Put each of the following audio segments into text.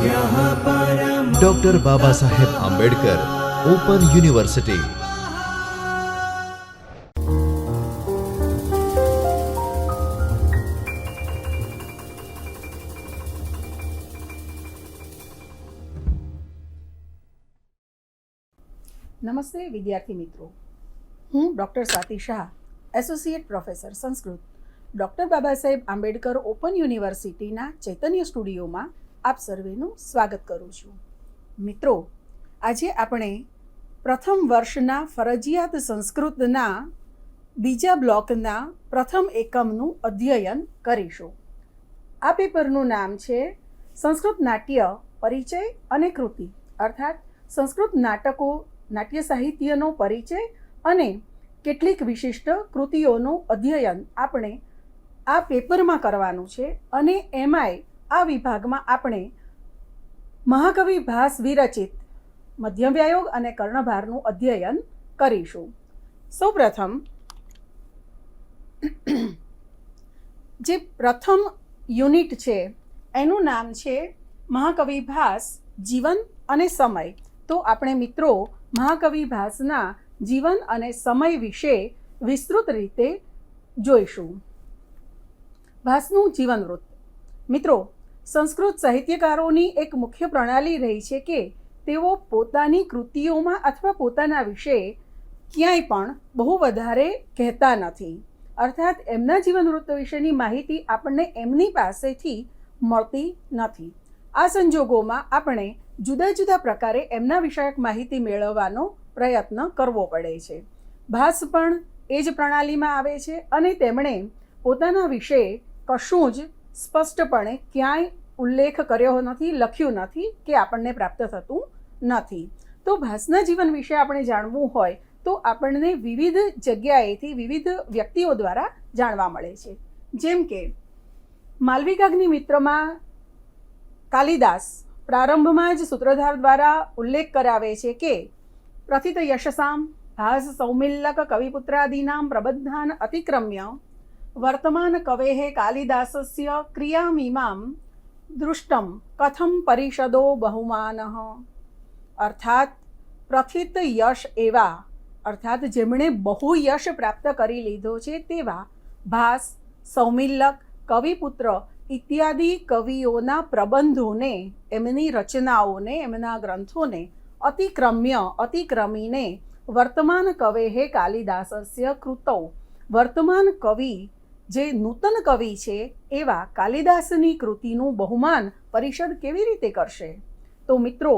Doctor Baba Saheb Ambedkar open university. નમસ્તે વિદ્યાર્થી મિત્રો, હું doctor Swati Shah, associate professor Sanskrit, doctor Baba Saheb Ambedkar open યુનિવર્સિટીના ચૈતન્ય સ્ટુડિયોમાં આપ સર્વેનું સ્વાગત કરું છું. મિત્રો, આજે આપણે પ્રથમ વર્ષના ફરજિયાત સંસ્કૃતના બીજા બ્લોકના પ્રથમ એકમનું અધ્યયન કરીશું. આ પેપરનું નામ છે સંસ્કૃત નાટ્ય પરિચય અને કૃતિ, અર્થાત સંસ્કૃત નાટકો, નાટ્ય સાહિત્યનો પરિચય અને કેટલીક વિશિષ્ટ કૃતિઓનું અધ્યયન આપણે આ પેપરમાં કરવાનું છે. અને એમાંય આ વિભાગમાં આપણે મહાકવિ ભાસ વિરચિત મધ્યવ્યાયોગ અને કર્ણભારનું અધ્યયન કરીશું. સૌપ્રથમ જે પ્રથમ યુનિટ છે એનું નામ છે મહાકવિ ભાસ જીવન અને સમય. તો આપણે મિત્રો મહાકવિ ભાસના જીવન અને સમય વિશે વિસ્તૃત રીતે જોઈશું. ભાસનું જીવનવૃત્ત. મિત્રો, સંસ્કૃત સાહિત્યકારોની એક મુખ્ય પ્રણાલી રહી છે કે તેઓ પોતાની કૃતિઓમાં અથવા પોતાના વિશે ક્યાંય પણ બહુ વધારે કહેતા નથી, અર્થાત એમના જીવનવૃત્ત વિશેની માહિતી આપણને એમની પાસેથી મળતી નથી. આ સંજોગોમાં આપણે જુદા જુદા પ્રકારે એમના વિષયક માહિતી મેળવવાનો પ્રયત્ન કરવો પડે છે. ભાસ પણ એ જ પ્રણાલીમાં આવે છે અને તેમણે પોતાના વિશે કશું જ સ્પષ્ટપણે ક્યાંય ઉલ્લેખ કર્યો નથી, લખ્યું નથી કે આપણને પ્રાપ્ત થતું નથી. તો ભાસના જીવન વિશે આપણે જાણવું હોય તો આપણને વિવિધ જગ્યાએથી વિવિધ વ્યક્તિઓ દ્વારા જાણવા મળે છે. જેમ કે માલવિકાગ્નિમિત્રમાં કાલિદાસ પ્રારંભમાં જ સૂત્રધાર દ્વારા ઉલ્લેખ કરાવે છે કે પ્રથિત યશસામ ભાસ સૌમિલ્લક કવિપુત્રાદીનામ પ્રબદ્ધાન અતિક્રમ્ય વર્તમાન કવેઃ કાલિદાસસ્ય ક્રિયામિમામ દૃષ્ટમ કથમ પરિષદો બહુમાનઃ. અર્થાત પ્રથિત યશ એવા, અર્થાત જેમણે બહુ યશ પ્રાપ્ત કરી લીધો છે તેવા ભાસ, સૌમિલ્લક, કવિપુત્ર ઇત્યાદિ કવિઓના પ્રબંધોને, એમની રચનાઓને, એમના ગ્રંથોને અતિક્રમીને વર્તમાન કવેઃ કાલિદાસસ્ય કૃતૌ, વર્તમાન કવિ જે નૂતન કવિ છે એવા કાલિદાસની કૃતિનું બહુમાન પરિષદ કેવી રીતે કરશે? તો મિત્રો,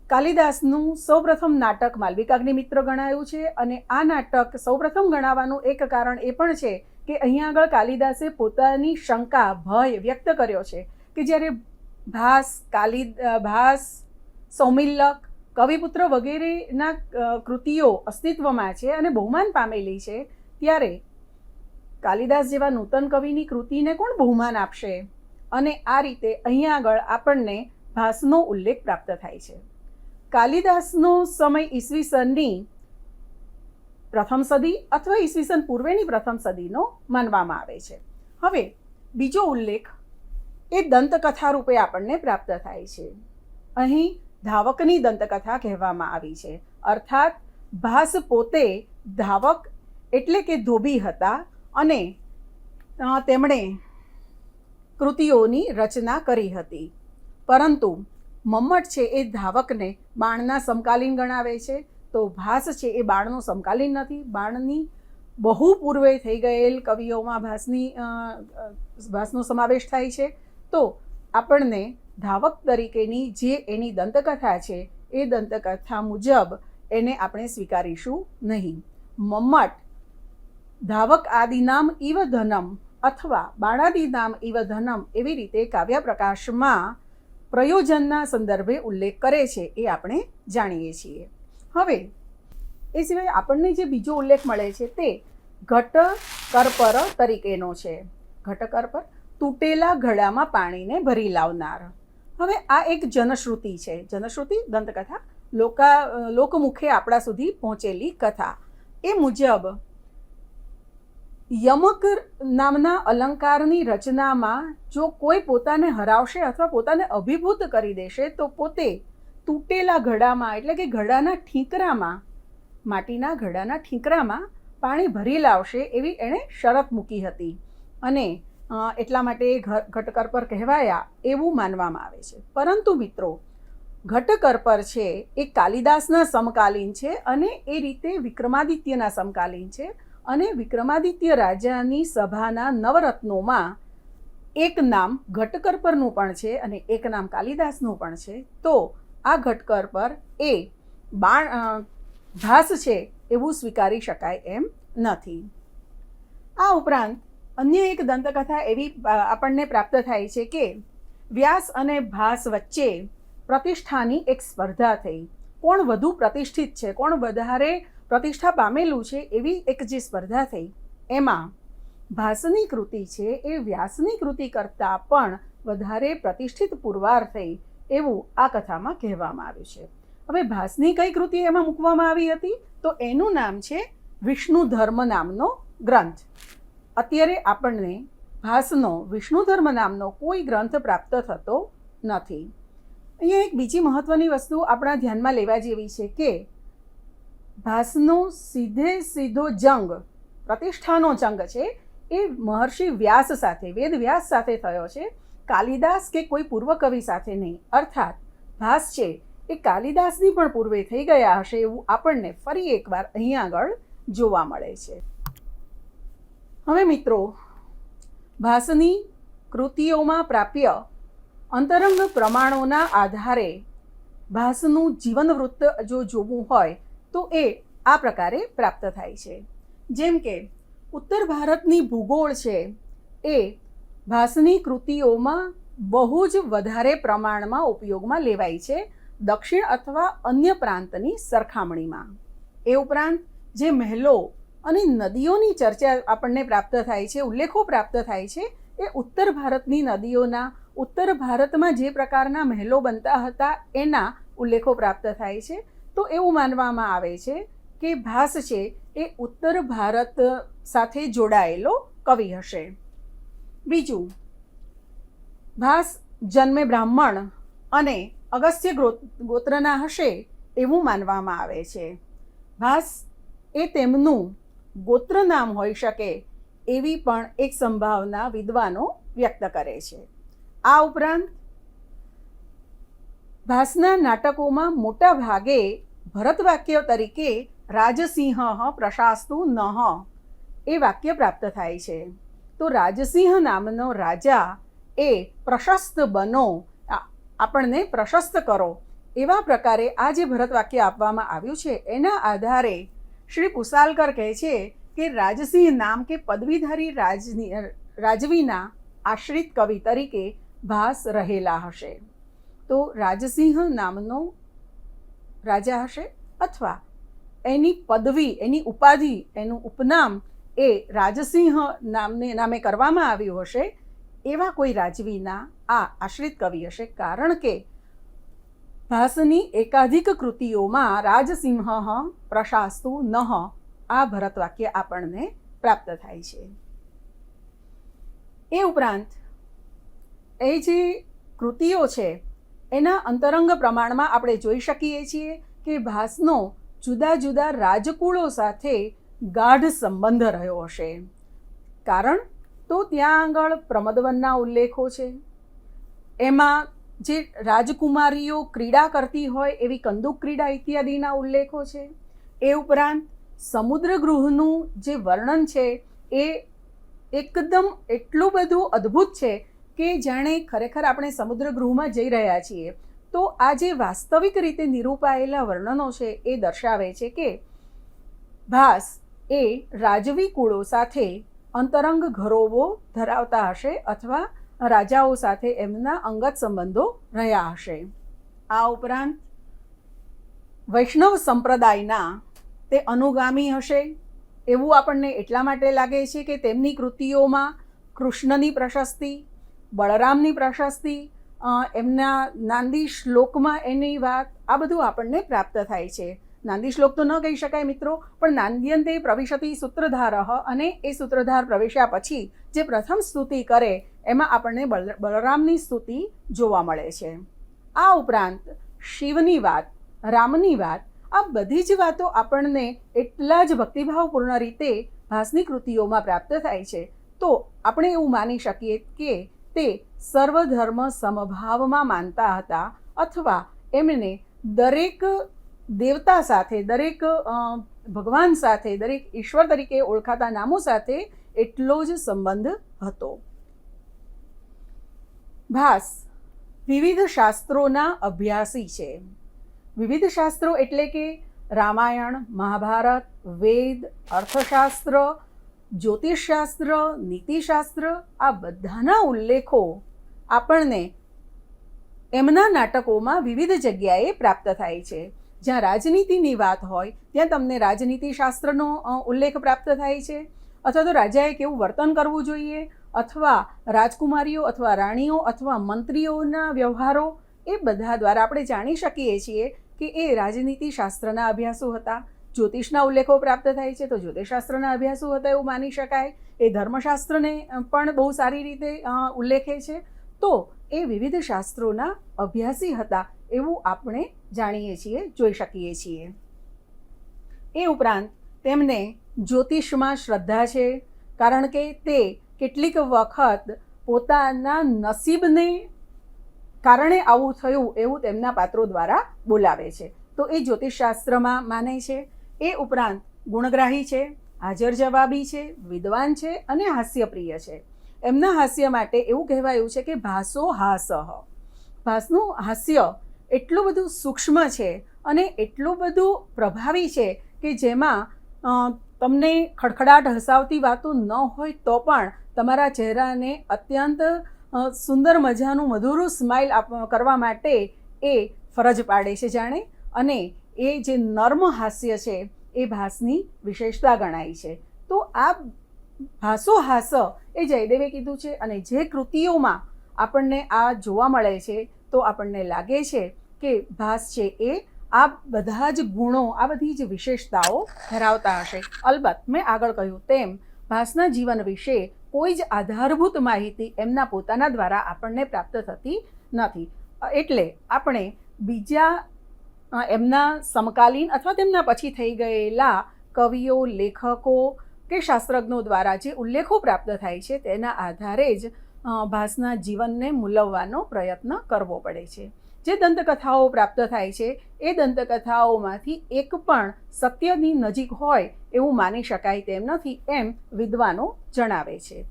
કાલિદાસનું સૌપ્રથમ નાટક માલવિકાગ્નિમિત્ર ગણાયું છે અને આ નાટક સૌપ્રથમ ગણાવવાનું એક કારણ એ પણ છે કે અહીંયા આગળ કાલિદાસે પોતાની શંકા, ભય વ્યક્ત કર્યો છે કે જ્યારે ભાસ, સૌમિલ્લક, કવિપુત્ર વગેરેના કૃતિઓ અસ્તિત્વમાં છે અને બહુમાન પામેલી છે, ત્યારે કાલિદાસ જેવા નૂતન કવિની કૃતિને કોણ બહુમાન આપશે? અને આ રીતે અહીંયા આગળ આપણને ભાસનો ઉલ્લેખ પ્રાપ્ત થાય છે. કાલિદાસનો સમય ઈસવીસનની પ્રથમ સદી અથવા ઈસવીસન પૂર્વેની પ્રથમ સદીનો માનવામાં આવે છે. હવે બીજો ઉલ્લેખ એ દંતકથા રૂપે આપણને પ્રાપ્ત થાય છે. અહીં ધાવકની દંતકથા કહેવામાં આવી છે, અર્થાત ભાસ પોતે ધાવક એટલે કે ધોબી હતા અને તેમણે કૃતિઓની રચના કરી હતી. પરંતુ મમ્મટ છે એ ધાવકને બાણના સમકાલીન ગણાવે છે, તો ભાસ છે એ બાણનો સમકાલીન નથી. બાણની બહુ પૂર્વે થઈ ગયેલ કવિઓમાં ભાસનો સમાવેશ થાય છે. તો આપણને ધાવક તરીકેની જે એની દંતકથા છે એ દંતકથા મુજબ એને આપણે સ્વીકારીશું નહીં. મમ્મટ ધાવક આદિનામ ઇવ ધનમ અથવા બાણાદિનામ ઇવ ધનમ એવી રીતે કાવ્ય પ્રકાશમાં પ્રયોજનના સંદર્ભે ઉલ્લેખ કરે છે એ આપણે જાણીએ છીએ. હવે એ સિવાય આપણને જે બીજો ઉલ્લેખ મળે છે તે ઘટકરપર તરીકેનો છે. ઘટકરપર તૂટેલા ઘડામાં પાણીને ભરી લાવનાર. હવે આ એક જનશ્રુતિ છે. જનશ્રુતિ દંતકથા, લોકમુખે આપણા સુધી પહોંચેલી કથા. એ મુજબ યમક નામના અલંકારની રચનામાં જો કોઈ પોતાને હરાવશે અથવા પોતાને અભિભૂત કરી દેશે તો પોતે તૂટેલા ઘડામાં એટલે કે ઘડાના ઠીકરામાં, માટીના ઘડાના ઠીકરામાં પાણી ભરી લાવશે એવી એણે શરત મૂકી હતી અને એટલા માટે ઘટકર્પર કહેવાયા એવું માનવામાં આવે છે. પરંતુ મિત્રો, ઘટકર્પર છે એ કાલિદાસના સમકાલીન છે અને એ રીતે વિક્રમાદિત્યના સમકાલીન છે. અને વિક્રમાદિત્ય રાજાની સભાના નવરત્નોમાં એક નામ ઘટકર્પરનું પણ છે અને એક નામ કાલિદાસનું પણ છે. તો આ ઘટકર્પર એ ભાસ છે એવું સ્વીકારી શકાય એમ નથી. આ ઉપરાંત અન્ય એક દંતકથા એવી આપણને પ્રાપ્ત થાય છે કે વ્યાસ અને ભાસ વચ્ચે પ્રતિષ્ઠાની એક સ્પર્ધા થઈ. કોણ વધુ પ્રતિષ્ઠિત છે, કોણ વધારે પ્રતિષ્ઠા પામેલું છે એવી એક જે સ્પર્ધા થઈ એમાં ભાસની કૃતિ છે એ વ્યાસની કૃતિ કરતાં પણ વધારે પ્રતિષ્ઠિત પુરવાર થઈ એવું આ કથામાં કહેવામાં આવ્યું છે. હવે ભાસની કઈ કૃતિ એમાં મૂકવામાં આવી હતી તો એનું નામ છે વિષ્ણુ ધર્મ નામનો ગ્રંથ. અત્યારે આપણને ભાસનો વિષ્ણુ ધર્મ નામનો કોઈ ગ્રંથ પ્રાપ્ત થતો નથી. અહીંયા એક બીજી મહત્વની વસ્તુ આપણા ધ્યાનમાં લેવા જેવી છે કે ભાસનો સીધો જંગ, પ્રતિષ્ઠાનો જંગ છે એ મહર્ષિ વ્યાસ સાથે, વેદ વ્યાસ સાથે થયો છે, કાલિદાસ કે કોઈ પૂર્વ કવિ સાથે નહીં. અર્થાત ભાસ છે એ કાલિદાસની પણ પૂર્વે થઈ ગયા હશે એવું આપણને ફરી એકવાર અહીંયા આગળ જોવા મળે છે. હવે મિત્રો, ભાસની કૃતિઓમાં પ્રાપ્ય અંતરંગ પ્રમાણોના આધારે ભાસનું જીવન વૃત્ત જો જોવું હોય તો એ આ પ્રકારે પ્રાપ્ત થાય છે. જેમ કે ઉત્તર ભારતની ભૂગોળ છે એ ભાસની કૃતિઓમાં બહુ જ વધારે પ્રમાણમાં ઉપયોગમાં લેવાય છે દક્ષિણ અથવા અન્ય પ્રાંતની સરખામણીમાં. એ ઉપરાંત જે મહેલો અને નદીઓની ચર્ચા આપણને પ્રાપ્ત થાય છે, ઉલ્લેખો પ્રાપ્ત થાય છે, એ ઉત્તર ભારતની નદીઓના, ઉત્તર ભારતમાં જે પ્રકારના મહેલો બનતા હતા એના ઉલ્લેખો પ્રાપ્ત થાય છે. તો એવું માનવામાં આવે છે કે ભાસ છે એ ઉત્તર ભારત સાથે જોડાયેલો કવિ હશે. બીજું, ભાસ જન્મે બ્રાહ્મણ અને અગસ્ત્ય ગોત્રના હશે એવું માનવામાં આવે છે. ભાસ એ તેમનું ગોત્ર નામ હોઈ શકે એવી પણ એક સંભાવના વિદ્વાનો વ્યક્ત કરે છે. આ ઉપરાંત ભાસના નાટકોમાં મોટા ભાગે ભરત વાક્ય તરીકે રાજસિંહ પ્રશાસ્તુ નઃ એ વાક્ય પ્રાપ્ત થાય છે. તો રાજસિંહ નામનો રાજા એ પ્રશસ્ત બનો, આપણને પ્રશસ્ત કરો એવા પ્રકારે આ જે ભરત વાક્ય આપવામાં આવ્યું છે એના આધારે શ્રી પુસાલકર કહે છે કે રાજસિંહ નામ કે પદવીધારી રાજવીના આશ્રિત કવિ તરીકે ભાસ રહેલા હશે. તો રાજસિંહ નામનો રાજા હશે અથવા એની પદવી, એની ઉપાધિ, એનું ઉપનામ એ રાજસિંહ નામે કરવામાં આવ્યું હશે એવા કોઈ રાજવીના આ આશ્રિત કવિ હશે. કારણ કે ભાસની એકાધિક કૃતિઓમાં રાજસિંહ પ્રશાસ્તુ નઃ આ ભરત વાક્ય આપણને પ્રાપ્ત થાય છે. એ ઉપરાંત એ જે કૃતિઓ છે એના અંતરંગ પ્રમાણમાં આપણે જોઈ શકીએ છીએ કે ભાસનો જુદા જુદા રાજકુળો સાથે ગાઢ સંબંધ રહ્યો હશે. કારણ તો ત્યાં આગળ પ્રમદવનના ઉલ્લેખો છે, એમાં જે રાજકુમારીઓ ક્રીડા કરતી હોય એવી કંદુક ક્રીડા ઇત્યાદિના ઉલ્લેખો છે. એ ઉપરાંત સમુદ્રગૃહનું જે વર્ણન છે એ એકદમ એટલું બધું અદ્ભુત છે કે જાણે ખરેખર આપણે સમુદ્રગૃહમાં જઈ રહ્યા છીએ. તો આ જે વાસ્તવિક રીતે નિરૂપાયેલા વર્ણનો છે એ દર્શાવે છે કે ભાસ એ રાજવી કુળો સાથે અંતરંગ ઘરોવો ધરાવતા હશે અથવા રાજાઓ સાથે એમના અંગત સંબંધો રહ્યા હશે. આ ઉપરાંત વૈષ્ણવ સંપ્રદાયના તે અનુગામી હશે એવું આપણને એટલા માટે લાગે છે કે તેમની કૃતિઓમાં કૃષ્ણની પ્રશસ્તિ, બળરામની પ્રશસ્તિ, એમના નાંદી શ્લોકમાં એની વાત, આ બધું આપણને પ્રાપ્ત થાય છે. નાંદી શ્લોક તો ન કહી શકાય મિત્રો, પણ નાંદ્યંતે પ્રવિશતિ સૂત્રધારઃ, અને એ સૂત્રધાર પ્રવેશ્યા પછી જે પ્રથમ સ્તુતિ કરે એમાં આપણને બલરામની સ્તુતિ જોવા મળે છે. આ ઉપરાંત શિવની વાત, રામની વાત, આ બધી જ વાતો આપણને એટલા જ ભક્તિભાવપૂર્ણ રીતે ભાસની કૃતિઓમાં પ્રાપ્ત થાય છે. તો આપણે એવું માની શકીએ કે તે સર્વધર્મ સમભાવમાં માનતા હતા, અથવા એમને દરેક દેવતા સાથે, દરેક ભગવાન સાથે, દરેક ઈશ્વર તરીકે ઓળખાતા નામો સાથે એટલો જ સંબંધ હતો. ભાસ વિવિધ શાસ્ત્રોના અભ્યાસી છે. વિવિધ શાસ્ત્રો એટલે કે રામાયણ, મહાભારત, વેદ, અર્થશાસ્ત્ર, જ્યોતિષશાસ્ત્ર, નીતિશાસ્ત્ર, આ બધાના ઉલ્લેખો આપણને એમના નાટકોમાં વિવિધ જગ્યાએ પ્રાપ્ત થાય છે. જ્યાં રાજનીતિની વાત હોય ત્યાં તમને રાજનીતિશાસ્ત્રનો ઉલ્લેખ પ્રાપ્ત થાય છે, અથવા તો રાજાએ કેવું વર્તન કરવું જોઈએ, અથવા રાજકુમારીઓ અથવા રાણીઓ અથવા મંત્રીઓના વ્યવહારો, એ બધા દ્વારા આપણે જાણી શકીએ છીએ કે એ રાજનીતિશાસ્ત્રના અભ્યાસો હતા. જ્યોતિષના ઉલ્લેખો પ્રાપ્ત થાય છે તો જ્યોતિષશાસ્ત્રના અભ્યાસો હતા એવું માની શકાય. એ ધર્મશાસ્ત્રને પણ બહુ સારી રીતે ઉલ્લેખે છે. તો એ વિવિધ શાસ્ત્રોના અભ્યાસી હતા એવું આપણે જાણીએ છીએ, જોઈ શકીએ છીએ. એ ઉપરાંત તેમને જ્યોતિષમાં શ્રદ્ધા છે, કારણ કે તે કેટલીક વખત પોતાના નસીબને કારણે આવું થયું એવું તેમના પાત્રો દ્વારા બોલાવે છે. તો એ જ્યોતિષશાસ્ત્રમાં માને છે. એ ઉપરાંત ગુણગ્રાહી છે, હાજર જવાબી છે, વિદ્વાન છે અને હાસ્યપ્રિય છે. એમના હાસ્ય માટે એવું કહેવાયું છે કે ભાસો હાસઃ. ભાસનું હાસ્ય એટલું બધું સૂક્ષ્મ છે અને એટલું બધું પ્રભાવી છે કે જેમાં તમને ખડખડાટ હસાવતી વાતો ન હોય તો પણ તમારા ચહેરાને અત્યંત સુંદર મજાનું મધુરું સ્માઇલ કરવા માટે એ ફરજ પાડે છે જાણે. અને એ જે નર્મ હાસ્ય છે એ ભાસની વિશેષતા ગણાય છે. તો આ ભાસો હાસ એ જયદેવે કીધું છે, અને જે કૃતિઓમાં આપણને આ જોવા મળે છે તો આપણને લાગે છે કે ભાસ છે એ આ બધા જ ગુણો, આ બધી જ વિશેષતાઓ ધરાવતા હશે. અલબત્ત મેં આગળ કહ્યું તેમ ભાસના જીવન વિશે કોઈ જ આધારભૂત માહિતી એમના પોતાના દ્વારા આપણને પ્રાપ્ત થતી નથી. એટલે આપણે બીજા એમના સમકાલીન અથવા તેમના પછી થઈ ગયેલા કવિઓ, લેખકો કે શાસ્ત્રજ્ઞો દ્વારા જે ઉલ્લેખો પ્રાપ્ત થાય છે તેના આધારે જ ભાસના જીવનને મૂલવવાનો પ્રયત્ન કરવો પડે છે. જે દંતકથાઓ પ્રાપ્ત થાય છે એ દંતકથાઓમાંથી એક પણ સત્યની નજીક હોય એવું માની શકાય તેમ નથી, એમ વિદ્વાનો જણાવે છે.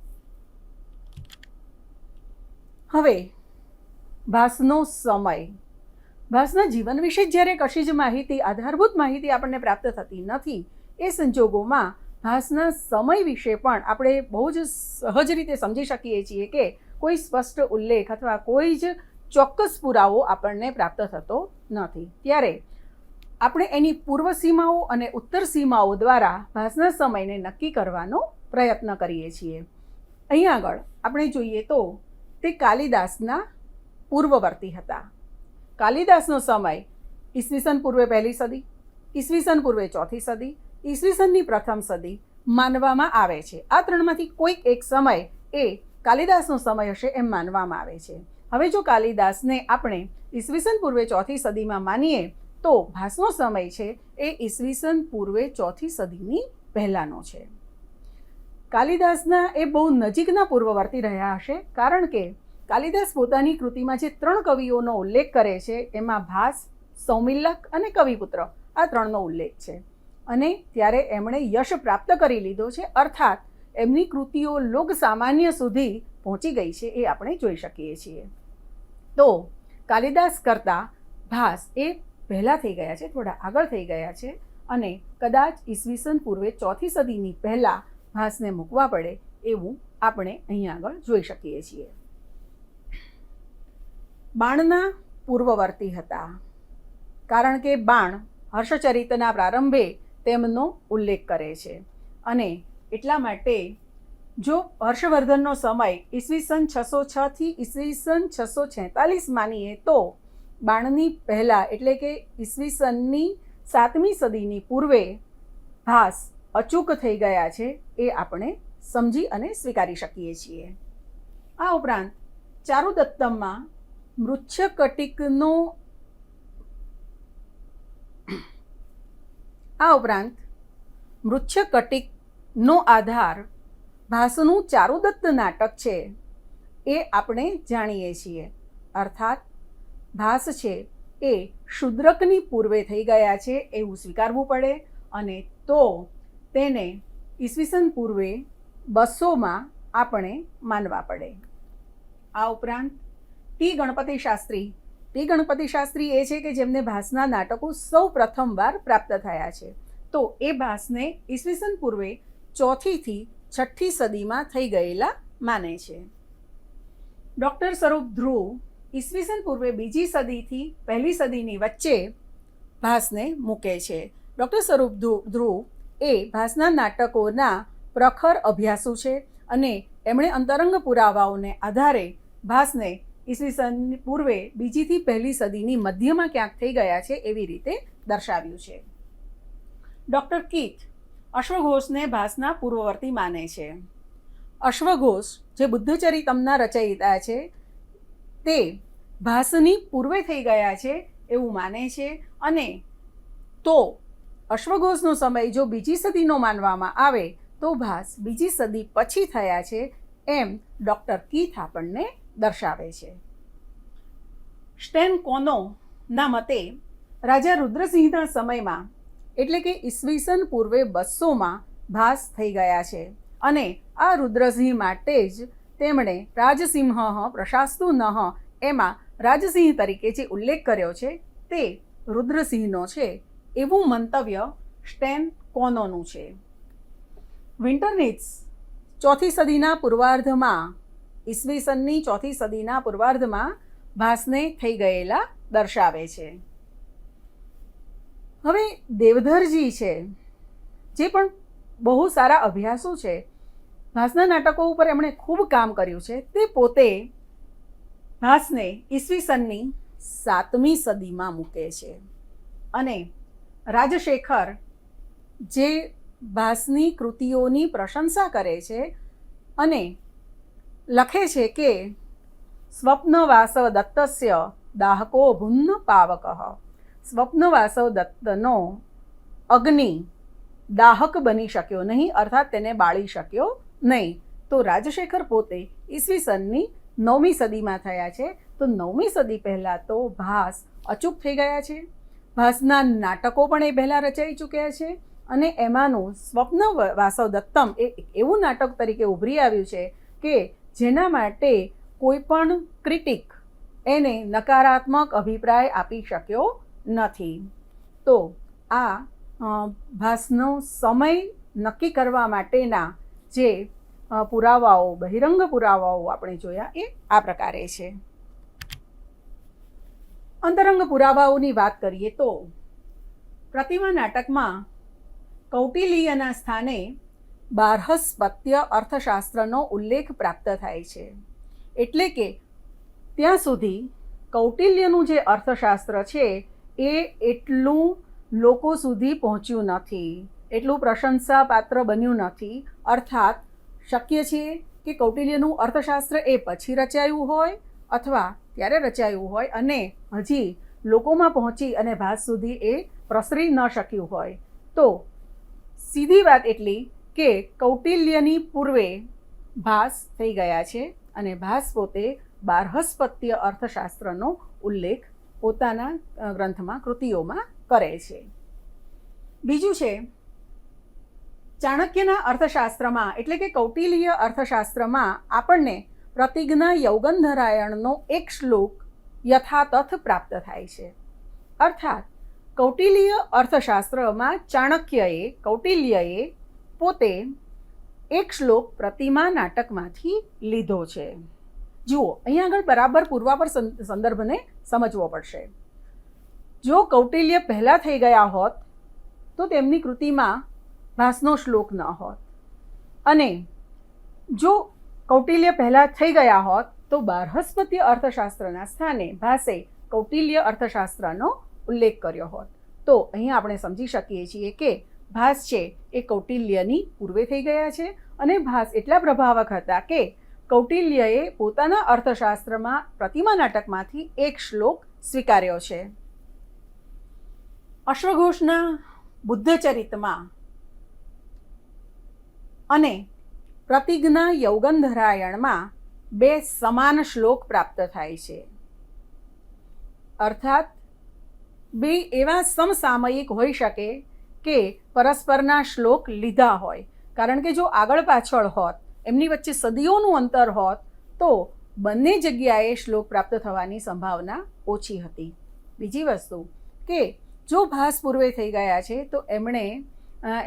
હવે ભાસનો સમય. ભાસના જીવન વિશે જ્યારે કશી જ માહિતી, આધારભૂત માહિતી આપણને પ્રાપ્ત થતી નથી, એ સંજોગોમાં ભાસના સમય વિશે પણ આપણે બહુ જ સહજ રીતે સમજી શકીએ છીએ કે કોઈ સ્પષ્ટ ઉલ્લેખ અથવા કોઈ જ ચોક્કસ પુરાવો આપણને પ્રાપ્ત થતો નથી. ત્યારે આપણે એની પૂર્વ સીમાઓ અને ઉત્તર સીમાઓ દ્વારા ભાસના સમયને નક્કી કરવાનો પ્રયત્ન કરીએ છીએ. અહીં આગળ આપણે જોઈએ તો તે કાલિદાસના પૂર્વવર્તી હતા. કાલિદાસનો સમય ઈસવીસન પૂર્વે 1લી સદી, ઈસવીસન પૂર્વે 4થી સદી, ઈસવીસનની પ્રથમ સદી માનવામાં આવે છે. આ ત્રણમાંથી કોઈક એક સમય એ કાલિદાસનો સમય હશે એમ માનવામાં આવે છે. હવે જો કાલિદાસને આપણે ઈસવીસન પૂર્વે 4થી સદીમાં માનીએ તો ભાસનો સમય છે એ ઈસવીસન પૂર્વે 4થી સદીની પહેલાંનો છે. કાલિદાસના એ બહુ નજીકના પૂર્વવર્તી રહ્યા હશે, કારણ કે કાલિદાસ પોતાની કૃતિમાં જે 3 કવિઓનો ઉલ્લેખ કરે છે એમાં ભાસ, સૌમિલ્લક અને કવિપુત્ર, આ 3નો ઉલ્લેખ છે. અને ત્યારે એમણે યશ પ્રાપ્ત કરી લીધો છે, અર્થાત એમની કૃતિઓ લોક સામાન્ય સુધી પહોંચી ગઈ છે એ આપણે જોઈ શકીએ છીએ. તો કાલિદાસ કરતાં ભાસ એ પહેલાં થઈ ગયા છે, થોડા આગળ થઈ ગયા છે, અને કદાચ ઈસવીસન પૂર્વે 4થી સદીની પહેલાં ભાસને મૂકવા પડે એવું આપણે અહીં આગળ જોઈ શકીએ છીએ. બાણના પૂર્વવર્તી હતા, કારણ કે બાણ હર્ષચરિતના પ્રારંભે તેમનો ઉલ્લેખ કરે છે. અને એટલા માટે જો હર્ષવર્ધનનો સમય ઈસવીસન 606થી ઈસવીસન 646 માનીએ તો બાણની પહેલાં એટલે કે ઈસવીસનની 7મી સદીની પૂર્વે ભાસ અચૂક થઈ ગયા છે એ આપણે સમજી અને સ્વીકારી શકીએ છીએ. આ ઉપરાંત ચારુદત્તમમાં મૃચ્છકટિકનો આધાર ભાસનું ચારુદત્ત નાટક છે એ આપણે જાણીએ છીએ. અર્થાત ભાસ છે એ શૂદ્રકની પૂર્વે થઈ ગયા છે એવું સ્વીકારવું પડે અને તો તેને ઈસવીસન પૂર્વે 200માં આપણે માનવા પડે. આ ઉપરાંત ટી ગણપતિ શાસ્ત્રી એ છે કે જેમને ભાસના નાટકો સૌ પ્રથમવાર પ્રાપ્ત થયા છે. તો એ ભાસને ઈસવીસન પૂર્વે 4થી 6ઠ્ઠી સદીમાં થઈ ગયેલા માને છે. ડૉક્ટર સ્વરૂપ ધ્રુવ ઈસવીસન પૂર્વે 2જી સદીથી 1લી સદીની વચ્ચે ભાસને મૂકે છે. ડૉક્ટર સ્વરૂપ ધ્રુવ એ ભાસના નાટકોના પ્રખર અભ્યાસુ છે અને એમણે અંતરંગ પુરાવાઓને આધારે ભાસને ઈસવીસન પૂર્વે 2જીથી 1લી સદીની મધ્યમાં ક્યાંક થઈ ગયા છે એવી રીતે દર્શાવ્યું છે. ડૉક્ટર કીથ અશ્વઘોષને ભાસના પૂર્વવર્તી માને છે. અશ્વઘોષ જે બુદ્ધચરિતમના રચયિતા છે તે ભાસની પૂર્વે થઈ ગયા છે એવું માને છે અને તો અશ્વઘોષનો સમય જો 2જી સદીનો માનવામાં આવે તો ભાસ 2જી સદી પછી થયા છે એમ ડૉક્ટર કીથ આપણને દર્શાવે છે. સ્ટેન કોનોના મતે રાજા રુદ્રસિંહના સમયમાં એટલે કે ઈસવીસન પૂર્વે 200માં ભાસ થઈ ગયા છે અને આ રુદ્રસિંહ માટે જ તેમણે રાજસિંહ પ્રશાસ્તુ નઃ એમાં રાજસિંહ તરીકે જે ઉલ્લેખ કર્યો છે તે રુદ્રસિંહનો છે એવું મંતવ્ય સ્ટેન કોનોનું છે. વિન્ટરનિટ્સ 4થી સદીના પૂર્વાર્ધમાં ઈસવીસનની 4થી સદીના પૂર્વાર્ધમાં ભાસને થઈ ગયેલા દર્શાવે છે. હવે દેવધરજી છે જે પણ બહુ સારા અભ્યાસો છે, ભાસના નાટકો ઉપર એમણે ખૂબ કામ કર્યું છે. તે પોતે ભાસને ઈસવીસનની 7મી સદીમાં મૂકે છે અને રાજશેખર જે ભાસની કૃતિઓની પ્રશંસા કરે છે અને લખે છે કે સ્વપ્નવાસવ દત્તસ્ય દાહકો ભુન્ન પાવકઃ. સ્વપ્નવાસવ દત્તનો અગ્નિ દાહક બની શક્યો નહીં, અર્થાત તેને બાળી શક્યો નહીં. તો રાજશેખર પોતે ઈસવીસનની 9મી સદીમાં થયા છે. તો 9મી સદી પહેલાં તો ભાસ અચૂક થઈ ગયા છે. ભાસના નાટકો પણ એ પહેલાં રચાઈ ચૂક્યા છે અને એમાંનું સ્વપ્ન વાસવ દત્તમ એ એવું નાટક તરીકે ઉભરી આવ્યું છે કે જેના માટે કોઈ પણ ક્રિટિક એને નકારાત્મક અભિપ્રાય આપી શક્યો નથી. તો આ ભાસનો સમય નક્કી કરવા માટેના જે પુરાવાઓ, બહિરંગ પુરાવાઓ આપણે જોયા એ આ પ્રકારે છે. અંતરંગ પુરાવાઓની વાત કરીએ તો પ્રતિમા નાટકમાં કૌટિલ્યના સ્થાને બાર્હસ્પત્ય અર્થશાસ્ત્રનો ઉલ્લેખ પ્રાપ્ત થાય છે. એટલે કે ત્યાં સુધી કૌટિલ્યનું જે અર્થશાસ્ત્ર છે એ એટલું લોકો સુધી પહોંચ્યું નથી, એટલું પ્રશંસાપાત્ર બન્યું નથી. અર્થાત શક્ય છે કે કૌટિલ્યનું અર્થશાસ્ત્ર એ પછી રચાયું હોય અથવા ત્યારે રચાયું હોય અને હજી લોકોમાં પહોંચી અને ભાસ સુધી એ પ્રસરી ન શક્યું હોય. તો સીધી વાત એટલી કે કૌટિલ્યની પૂર્વે ભાસ થઈ ગયા છે અને ભાસ પોતે બાર્હસ્પત્ય અર્થશાસ્ત્રનો ઉલ્લેખ પોતાના ગ્રંથમાં, કૃતિઓમાં કરે છે. બીજું છે ચાણક્યના અર્થશાસ્ત્રમાં એટલે કે કૌટિલ્ય અર્થશાસ્ત્રમાં આપણને પ્રતિજ્ઞા યૌગંધરાયણનો એક શ્લોક યથાતથ પ્રાપ્ત થાય છે. અર્થાત કૌટિલ્ય અર્થશાસ્ત્રમાં કૌટિલ્યએ પોતે એક શ્લોક પ્રતિમા નાટકમાંથી લીધો છે. જુઓ, અહીંયા આગળ બરાબર પૂર્વાપર સંદર્ભને સમજવો પડશે. જો કૌટિલ્ય પહેલાં થઈ ગયા હોત તો તેમની કૃતિમાં ભાસનો શ્લોક ન હોત અને જો કૌટિલ્ય પહેલાં થઈ ગયા હોત તો બાર્હસ્પત્ય અર્થશાસ્ત્રના સ્થાને ભાસે કૌટિલ્ય અર્થશાસ્ત્રનો ઉલ્લેખ કર્યો હોત. તો અહીંયા આપણે સમજી શકીએ છીએ કે ભાસ છે એ કૌટિલ્યની પૂર્વે થઈ ગયા છે અને ભાસ એટલા પ્રભાવક હતા કે કૌટિલ્યએ પોતાના અર્થશાસ્ત્રમાં પ્રતિમા નાટકમાંથી એક શ્લોક સ્વીકાર્યો છે. અશ્વઘોષના બુદ્ધચરિતમાં અને પ્રતિજ્ઞા યૌગંધરાયણમાં 2 સમાન શ્લોક પ્રાપ્ત થાય છે. અર્થાત 2 એવા સમસામયિક હોઈ શકે કે પરસ્પરના શ્લોક લીધા હોય, કારણ કે જો આગળ પાછળ હોત, એમની વચ્ચે સદીઓનું અંતર હોત તો બંને જગ્યાએ શ્લોક પ્રાપ્ત થવાની સંભાવના ઓછી હતી. બીજી વસ્તુ કે જો ભાસ પૂર્વે થઈ ગયા છે તો એમણે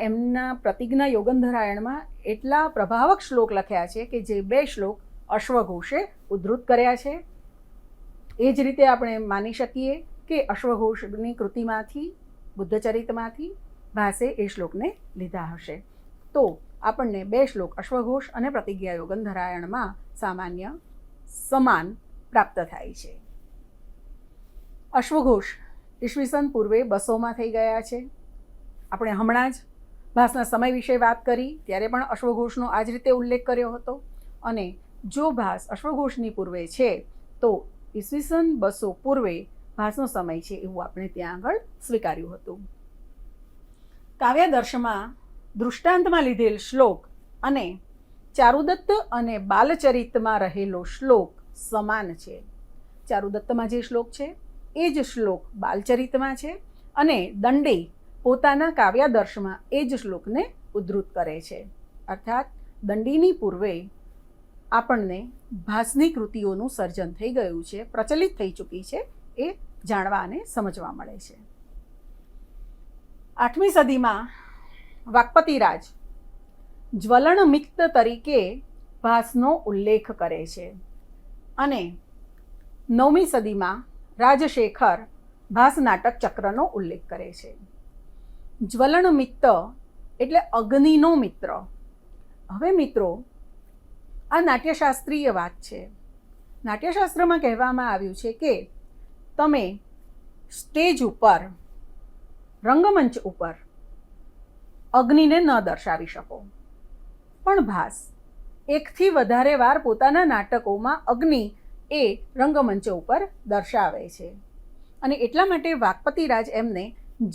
એમના પ્રતિજ્ઞા યોગંધરાયણમાં એટલા પ્રભાવક શ્લોક લખ્યા છે કે જે 2 શ્લોક અશ્વઘોષે ઉદ્ધૃત કર્યા છે. એ જ રીતે આપણે માની શકીએ કે અશ્વઘોષની કૃતિમાંથી, બુદ્ધચરિતમાંથી ભાસે એ શ્લોકને લીધા હશે. તો આપણને 2 શ્લોક અશ્વઘોષ અને પ્રતિજ્ઞા યોગંધરાયણમાં સામાન્ય સમાન પ્રાપ્ત થાય છે. અશ્વઘોષ ઈસવીસન પૂર્વે 200માં થઈ ગયા છે. આપણે હમણાં જ ભાસના સમય વિશે વાત કરી ત્યારે પણ અશ્વઘોષનો આ જ રીતે ઉલ્લેખ કર્યો હતો. અને જો ભાસ અશ્વઘોષની પૂર્વે છે તો ઈસવીસન 200 પૂર્વે ભાસનો સમય છે એવું આપણે ત્યાં આગળ સ્વીકાર્યું હતું. કાવ્યાદર્શમાં દૃષ્ટાંતમાં લીધેલ શ્લોક અને ચારુદત્ત અને બાલચરિતમાં રહેલો શ્લોક સમાન છે. ચારુદત્તમાં જે શ્લોક છે એ જ શ્લોક બાલચરિતમાં છે અને દંડી પોતાના કાવ્યાદર્શમાં એ જ શ્લોકને ઉદ્ધૃત કરે છે. અર્થાત દંડીની પૂર્વે આપણને ભાસની કૃતિઓનું સર્જન થઈ ગયું છે, પ્રચલિત થઈ ચૂકી છે, એ જાણવા અને સમજવા મળે છે. 8મી સદીમાં વાક્પતિરાજ જ્વલનમિક્ત તરીકે ભાસનો ઉલ્લેખ કરે છે અને 9મી સદીમાં રાજશેખર ભાસ નાટક ચક્રનો ઉલ્લેખ કરે છે. જ્વલનમિક્ત એટલે અગ્નિનો મિત્ર. હવે મિત્રો, આ નાટ્યશાસ્ત્રીય વાત છે. નાટ્યશાસ્ત્રમાં કહેવામાં આવ્યું છે કે તમે સ્ટેજ ઉપર, રંગમંચ ઉપર અગ્નિને ન દર્શાવી શકો, પણ ભાસ 1થી વધારે વાર પોતાના નાટકોમાં અગ્નિ એ રંગમંચ ઉપર દર્શાવે છે. અને એટલા માટે વાક્પતિરાજ એમને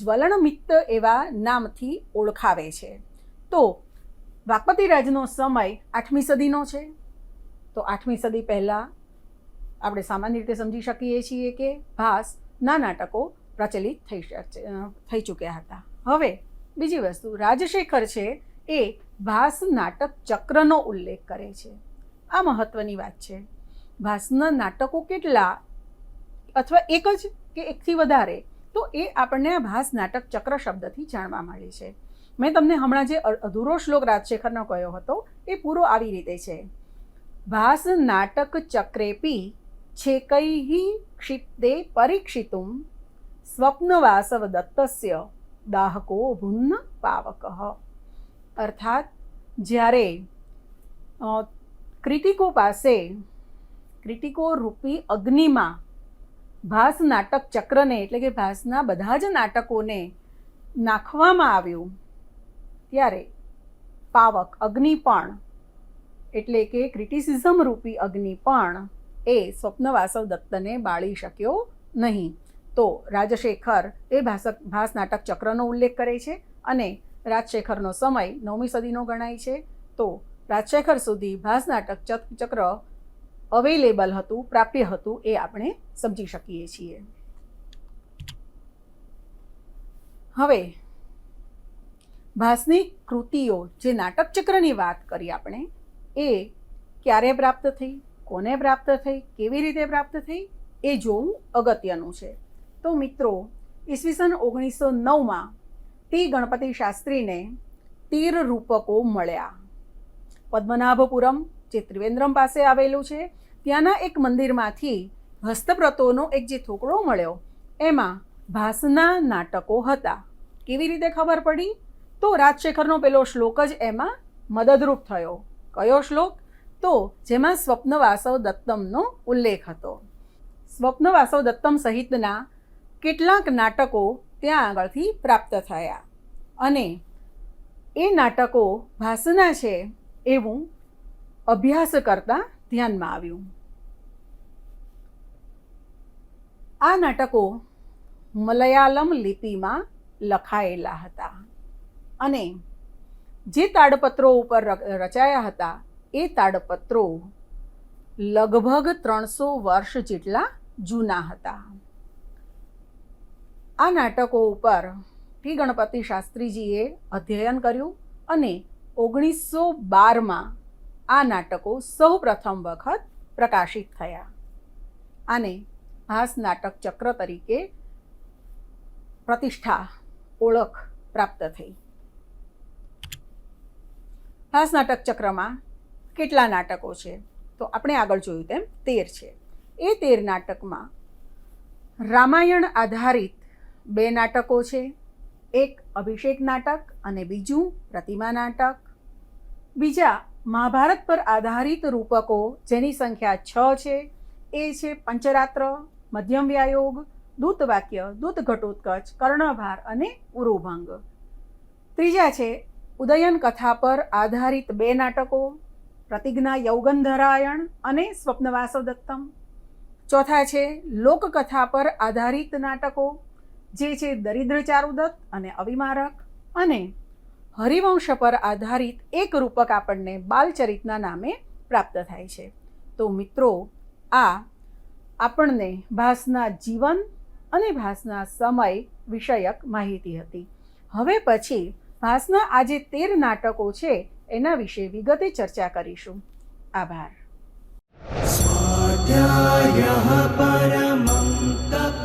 જ્વલનમિક્ત એવા નામથી ઓળખાવે છે. તો વાક્પતિરાજનો સમય 8મી સદીનો છે. તો 8મી સદી પહેલાં આપણે સામાન્ય રીતે સમજી શકીએ છીએ કે ભાસના નાટકો પ્રચલિત થઈ ચૂક્યા હતા. હવે બીજી વસ્તુ, રાજશેખર છે એ ભાસ નાટક ચક્રનો ઉલ્લેખ કરે છે. આ મહત્વની વાત છે. ભાસના નાટકો કેટલા, અથવા એક જ કે એકથી વધારે, તો એ આપણને આ ભાસ નાટક ચક્ર શબ્દથી જાણવા મળે છે. મેં તમને હમણાં જે અધૂરો શ્લોક રાજશેખરનો કહ્યો હતો એ પૂરો આવી રીતે છે. ભાસ નાટક ચક્રેપી છેકૈ ક્ષિપ્તે પરીક્ષિતુમ સ્વપ્નવાસવ દત્તસ્ય દાહકો ભુન્ન પાવકઃ. અર્થાત જ્યારે ક્રિટિકો રૂપી અગ્નિમાં ભાસ નાટક ચક્રને એટલે કે ભાસના બધા જ નાટકોને નાખવામાં આવ્યું ત્યારે પાવક અગ્નિ પણ, એટલે કે ક્રિટિસિઝમ રૂપી અગ્નિ પણ એ સ્વપ્નવાસવ દત્તને બાળી શક્યો નહીં. તો રાજશેખર એ ભાસ નાટક ચક્રનો ઉલ્લેખ કરે છે અને રાજશેખરનો સમય 9મી સદીનો ગણાય છે. તો રાજશેખર સુધી ભાસ નાટક ચક્ર અવેલેબલ હતું, પ્રાપ્ય હતું, એ આપણે સમજી શકીએ છીએ. હવે ભાસની કૃતિઓ, જે નાટક ચક્રની વાત કરી આપણે, એ ક્યારે પ્રાપ્ત થઈ, કોને પ્રાપ્ત થઈ, કેવી રીતે પ્રાપ્ત થઈ, એ જોવું અગત્યનું છે. તો મિત્રો, ઈસવીસન 1909માં ટી ગણપતિ શાસ્ત્રીને તીર રૂપકો મળ્યા. પદ્મનાભપુરમ, જે ત્રિવેન્દ્રમ પાસે આવેલું છે, ત્યાંના એક મંદિરમાંથી હસ્તપ્રતોનો એક જે થોકડો મળ્યો, એમાં ભાસના નાટકો હતા. કેવી રીતે ખબર પડી? તો રાજશેખરનો પેલો શ્લોક જ એમાં મદદરૂપ થયો. કયો શ્લોક? તો જેમાં સ્વપ્નવાસવ દત્તમનો ઉલ્લેખ હતો. સ્વપ્નવાસવ દત્તમ સહિતના કેટલાક નાટકો ત્યાં આગળથી પ્રાપ્ત થયા અને એ નાટકો ભાસના છે એવું અભ્યાસ કરતાં ધ્યાનમાં આવ્યું. આ નાટકો મલયાલમ લિપિમાં લખાયેલા હતા અને જે તાડપત્રો ઉપર રચાયા હતા એ તાડપત્રો લગભગ 300 વર્ષ જેટલા જૂના હતા. આ નાટકો ઉપર ટી ગણપતિ શાસ્ત્રીજીએ અધ્યયન કર્યું અને 1912માં આ નાટકો સૌ પ્રથમ વખત પ્રકાશિત થયા. આને ભાસ નાટક ચક્ર તરીકે પ્રતિષ્ઠા ઓળખ પ્રાપ્ત થઈ. ભાસ નાટક ચક્રમાં કેટલા નાટકો છે? તો આપણે આગળ જોયું તેમ 13 છે. એ 13 નાટકમાં રામાયણ આધારિત 2 નાટકો છે. એક અભિષેક નાટક અને બીજું પ્રતિમા નાટક. બીજા મહાભારત પર આધારિત રૂપકો જેની સંખ્યા 6 છે. એ છે પંચરાત્ર, મધ્યમ વ્યાયોગ, દૂતવાક્ય, દૂત ઘટોત્કચ, કર્ણભાર અને ઉરુભંગ. ત્રીજા છે ઉદયન કથા પર આધારિત 2 નાટકો, પ્રતિજ્ઞા યૌગંધરાયણ અને સ્વપ્નવાસવદત્તમ. ચોથા છે લોકકથા પર આધારિત નાટકો જે છે દરિદ્ર ચારુદત્ત અને અવિમારક. અને હરિવંશ પર આધારિત એક રૂપક આપણને બાલચરિતના નામે પ્રાપ્ત થાય છે. તો મિત્રો, આ આપણને ભાસના જીવન અને ભાસના સમય વિષયક માહિતી હતી. હવે પછી ભાસના આ જે 13 નાટકો છે એના વિશે વિગતે ચર્ચા કરીશું. આભાર. स्वाध्यायः परमं तप